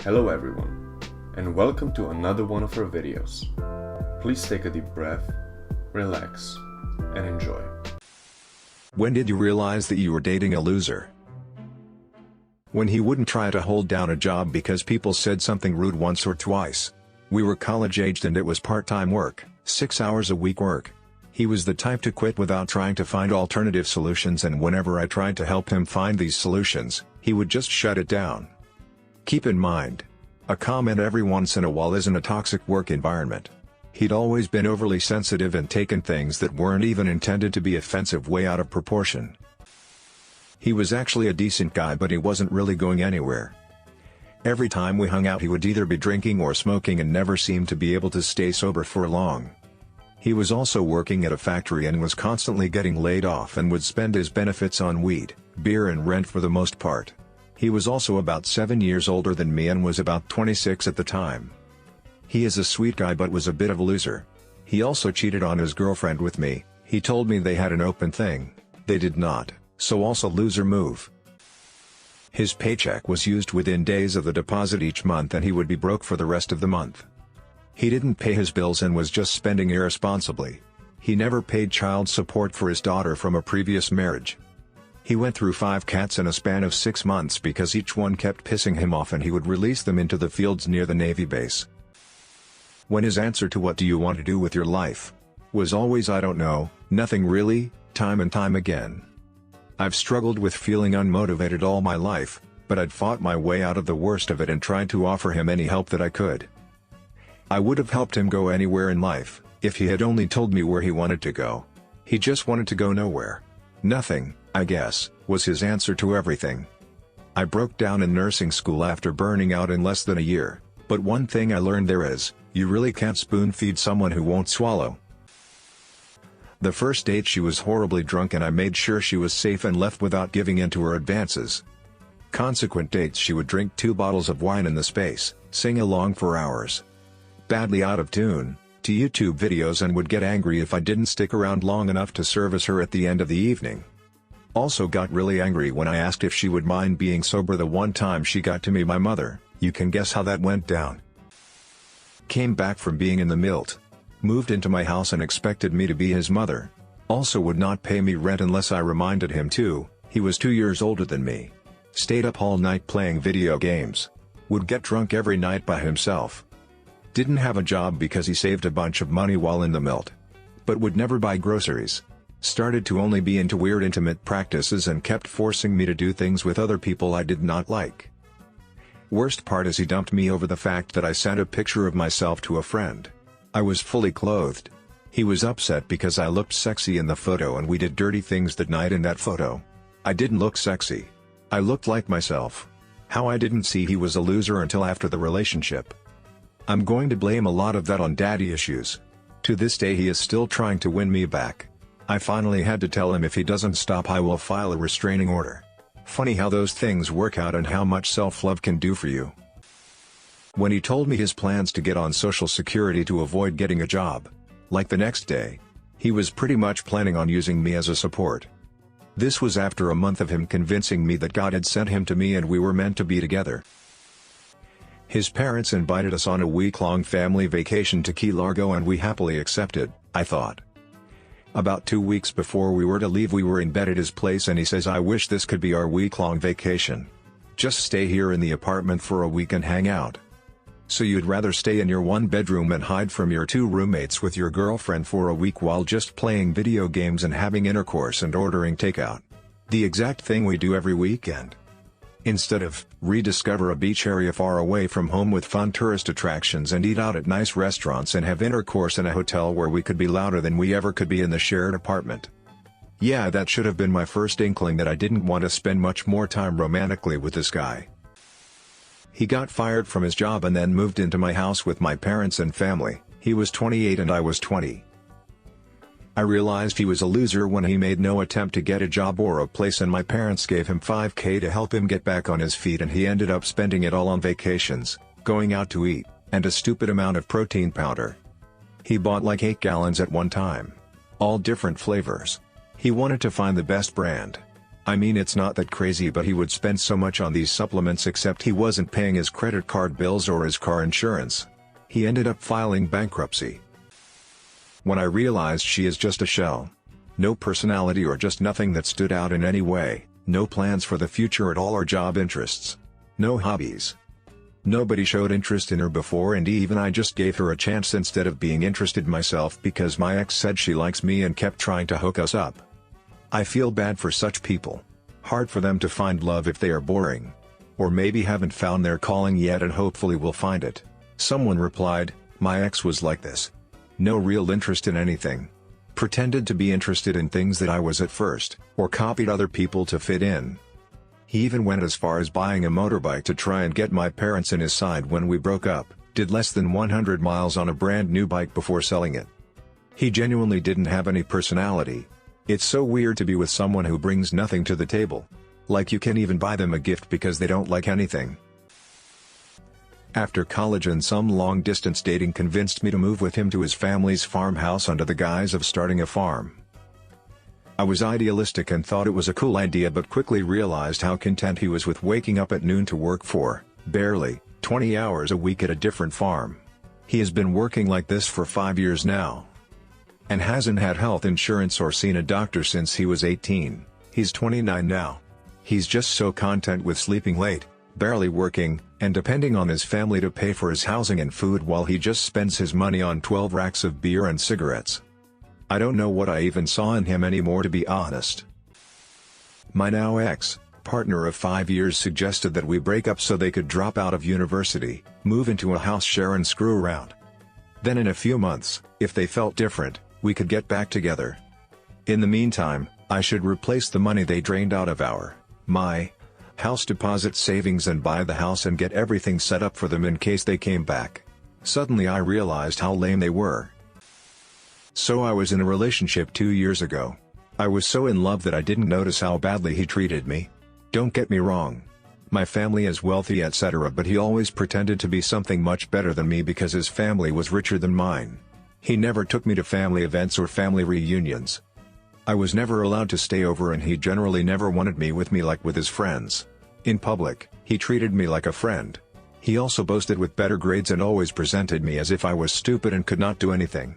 Hello everyone, and welcome to another one of our videos. Please take a deep breath, relax, and enjoy. When did you realize that you were dating a loser? When he wouldn't try to hold down a job because people said something rude once or twice. We were college-aged and it was part-time work, 6 hours a week work. He was the type to quit without trying to find alternative solutions, and whenever I tried to help him find these solutions, he would just shut it down. Keep in mind, a comment every once in a while isn't a toxic work environment. He'd always been overly sensitive and taken things that weren't even intended to be offensive way out of proportion. He was actually a decent guy, but he wasn't really going anywhere. Every time we hung out he would either be drinking or smoking and never seemed to be able to stay sober for long. He was also working at a factory and was constantly getting laid off and would spend his benefits on weed, beer and rent for the most part. He was also about 7 years older than me and was about 26 at the time. He is a sweet guy but was a bit of a loser. He also cheated on his girlfriend with me. He told me they had an open thing. They did not, so also loser move. His paycheck was used within days of the deposit each month and he would be broke for the rest of the month. He didn't pay his bills and was just spending irresponsibly. He never paid child support for his daughter from a previous marriage. He went through 5 cats in a span of 6 months because each one kept pissing him off and he would release them into the fields near the Navy base. When his answer to "what do you want to do with your life?" was always "I don't know, nothing really," time and time again. I've struggled with feeling unmotivated all my life, but I'd fought my way out of the worst of it and tried to offer him any help that I could. I would have helped him go anywhere in life, if he had only told me where he wanted to go. He just wanted to go nowhere. Nothing, I guess, was his answer to everything. I broke down in nursing school after burning out in less than a year, but one thing I learned there is, you really can't spoon-feed someone who won't swallow. The first date she was horribly drunk and I made sure she was safe and left without giving in to her advances. Consequent dates she would drink 2 bottles of wine in the space, sing along for hours. Badly out of tune, to YouTube videos, and would get angry if I didn't stick around long enough to service her at the end of the evening. Also got really angry when I asked if she would mind being sober the one time she got to meet my mother. You can guess how that went down. Came back from being in the Milt. Moved into my house and expected me to be his mother. Also would not pay me rent unless I reminded him to. He was 2 years older than me. Stayed up all night playing video games. Would get drunk every night by himself. Didn't have a job because he saved a bunch of money while in the Milt. But would never buy groceries. Started to only be into weird intimate practices and kept forcing me to do things with other people I did not like. Worst part is he dumped me over the fact that I sent a picture of myself to a friend. I was fully clothed. He was upset because I looked sexy in the photo and we did dirty things that night in that photo. I didn't look sexy. I looked like myself. How I didn't see he was a loser until after the relationship. I'm going to blame a lot of that on daddy issues. To this day he is still trying to win me back. I finally had to tell him if he doesn't stop I will file a restraining order. Funny how those things work out and how much self-love can do for you. When he told me his plans to get on Social Security to avoid getting a job, like the next day, he was pretty much planning on using me as a support. This was after a month of him convincing me that God had sent him to me and we were meant to be together. His parents invited us on a week-long family vacation to Key Largo and we happily accepted, I thought. About 2 weeks before we were to leave we were in bed at his place and he says, "I wish this could be our week-long vacation. Just stay here in the apartment for a week and hang out." So you'd rather stay in your 1-bedroom and hide from your 2 roommates with your girlfriend for a week while just playing video games and having intercourse and ordering takeout. The exact thing we do every weekend. Instead of rediscover a beach area far away from home with fun tourist attractions and eat out at nice restaurants and have intercourse in a hotel where we could be louder than we ever could be in the shared apartment. Yeah, that should have been my first inkling that I didn't want to spend much more time romantically with this guy. He got fired from his job and then moved into my house with my parents and family. He was 28 and I was 20. I realized he was a loser when he made no attempt to get a job or a place and my parents gave him $5,000 to help him get back on his feet and he ended up spending it all on vacations, going out to eat, and a stupid amount of protein powder. He bought like 8 gallons at one time. All different flavors. He wanted to find the best brand. I mean, it's not that crazy, but he would spend so much on these supplements, except he wasn't paying his credit card bills or his car insurance. He ended up filing bankruptcy. When I realized she is just a shell. No personality or just nothing that stood out in any way, no plans for the future at all or job interests. No hobbies. Nobody showed interest in her before, and even I just gave her a chance instead of being interested myself because my ex said she likes me and kept trying to hook us up. I feel bad for such people. Hard for them to find love if they are boring. Or maybe haven't found their calling yet and hopefully will find it. Someone replied, my ex was like this. No real interest in anything. Pretended to be interested in things that I was at first, or copied other people to fit in. He even went as far as buying a motorbike to try and get my parents in his side when we broke up, did less than 100 miles on a brand new bike before selling it. He genuinely didn't have any personality. It's so weird to be with someone who brings nothing to the table. Like you can't even buy them a gift because they don't like anything. After college and some long-distance dating convinced me to move with him to his family's farmhouse under the guise of starting a farm. I was idealistic and thought it was a cool idea, but quickly realized how content he was with waking up at noon to work for, barely, 20 hours a week at a different farm. He has been working like this for 5 years now. And hasn't had health insurance or seen a doctor since he was 18, he's 29 now. He's just so content with sleeping late, barely working, and depending on his family to pay for his housing and food while he just spends his money on 12 racks of beer and cigarettes. I don't know what I even saw in him anymore, to be honest. My now ex-partner of 5 years suggested that we break up so they could drop out of university, move into a house share and screw around. Then in a few months, if they felt different, we could get back together. In the meantime, I should replace the money they drained out of my house deposit savings and buy the house and get everything set up for them in case they came back. Suddenly I realized how lame they were. So I was in a relationship 2 years ago. I was so in love that I didn't notice how badly he treated me. Don't get me wrong. My family is wealthy, etc., but he always pretended to be something much better than me because his family was richer than mine. He never took me to family events or family reunions. I was never allowed to stay over, and he generally never wanted me with with his friends. In public, he treated me like a friend. He also boasted with better grades and always presented me as if I was stupid and could not do anything.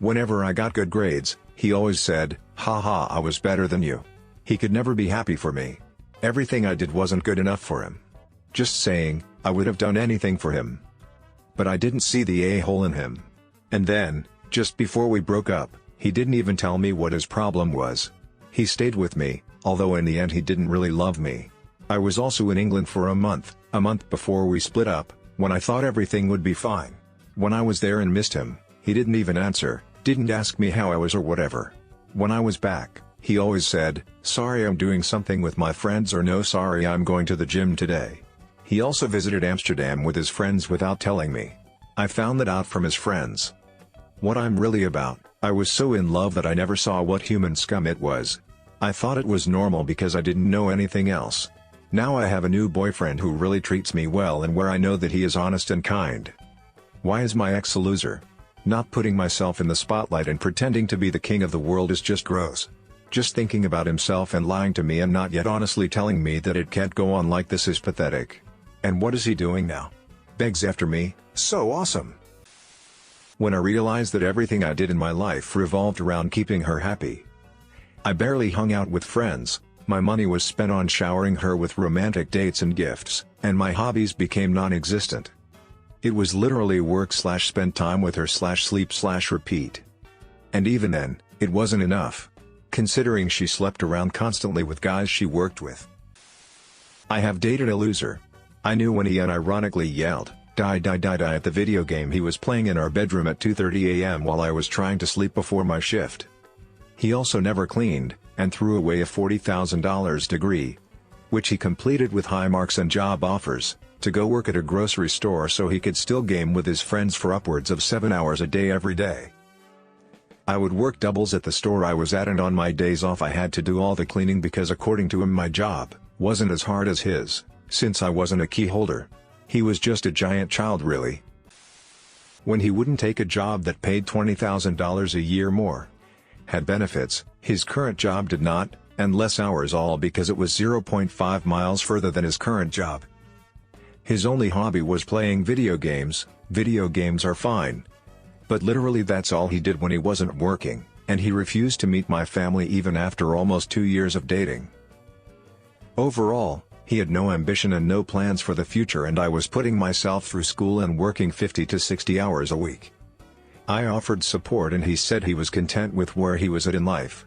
Whenever I got good grades, he always said, "Haha, I was better than you." He could never be happy for me. Everything I did wasn't good enough for him. Just saying, I would have done anything for him. But I didn't see the a-hole in him. And then, just before we broke up, he didn't even tell me what his problem was. He stayed with me, although in the end he didn't really love me. I was also in England for a month before we split up, when I thought everything would be fine. When I was there and missed him, he didn't even answer, didn't ask me how I was or whatever. When I was back, he always said, "Sorry, I'm doing something with my friends," or "No, sorry, I'm going to the gym today." He also visited Amsterdam with his friends without telling me. I found that out from his friends. What I'm really about, I was so in love that I never saw what human scum it was. I thought it was normal because I didn't know anything else. Now I have a new boyfriend who really treats me well and where I know that he is honest and kind. Why is my ex a loser? Not putting myself in the spotlight and pretending to be the king of the world is just gross. Just thinking about himself and lying to me and not yet honestly telling me that it can't go on like this is pathetic. And what is he doing now? Begs after me, so awesome. When I realized that everything I did in my life revolved around keeping her happy. I barely hung out with friends, my money was spent on showering her with romantic dates and gifts, and my hobbies became non-existent. It was literally work/spend time with her/sleep/repeat. And even then, it wasn't enough. Considering she slept around constantly with guys she worked with. I have dated a loser. I knew when he unironically yelled, "Die die die die" at the video game he was playing in our bedroom at 2:30 a.m. while I was trying to sleep before my shift. He also never cleaned, and threw away a $40,000 degree, which he completed with high marks and job offers, to go work at a grocery store so he could still game with his friends for upwards of 7 hours a day every day. I would work doubles at the store I was at, and on my days off I had to do all the cleaning because according to him my job wasn't as hard as his, since I wasn't a key holder. He was just a giant child really. When he wouldn't take a job that paid $20,000 a year more, had benefits, his current job did not, and less hours, all because it was 0.5 miles further than his current job. His only hobby was playing video games. Video games are fine, but literally that's all he did when he wasn't working, and he refused to meet my family even after almost 2 years of dating. Overall, he had no ambition and no plans for the future, and I was putting myself through school and working 50 to 60 hours a week. I offered support and he said he was content with where he was at in life.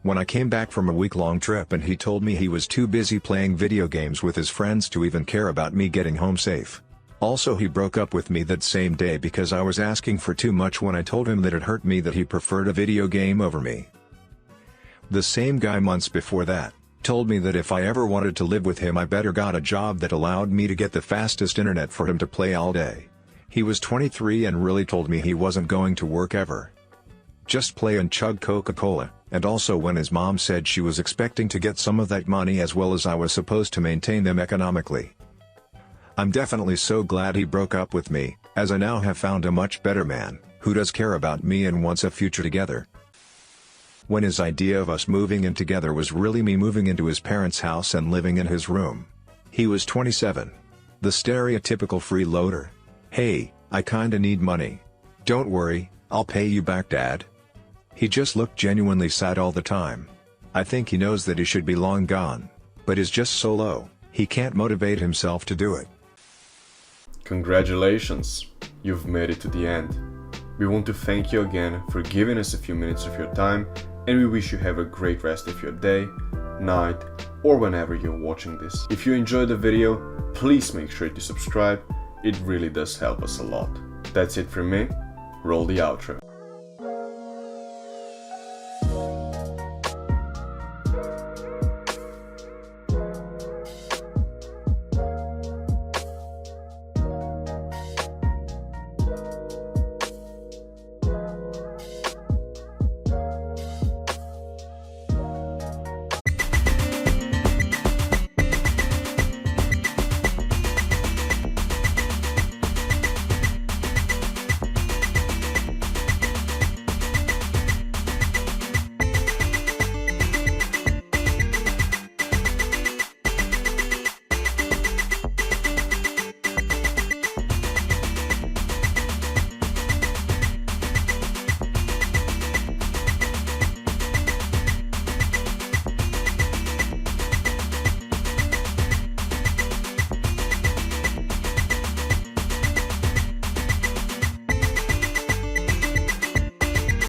When I came back from a week-long trip and he told me he was too busy playing video games with his friends to even care about me getting home safe. Also, he broke up with me that same day because I was asking for too much when I told him that it hurt me that he preferred a video game over me. The same guy months before that told me that if I ever wanted to live with him I better got a job that allowed me to get the fastest internet for him to play all day. He was 23 and really told me he wasn't going to work ever. Just play and chug Coca-Cola, and also when his mom said she was expecting to get some of that money as well as I was supposed to maintain them economically. I'm definitely so glad he broke up with me, as I now have found a much better man, who does care about me and wants a future together. When his idea of us moving in together was really me moving into his parents' house and living in his room. He was 27. The stereotypical freeloader. Hey, I kinda need money. Don't worry, I'll pay you back, Dad. He just looked genuinely sad all the time. I think he knows that he should be long gone, but is just so low, he can't motivate himself to do it. Congratulations, you've made it to the end. We want to thank you again for giving us a few minutes of your time, and we wish you have a great rest of your day, night, or whenever you're watching this. If you enjoyed the video, please make sure to subscribe, it really does help us a lot. That's it from me, roll the outro.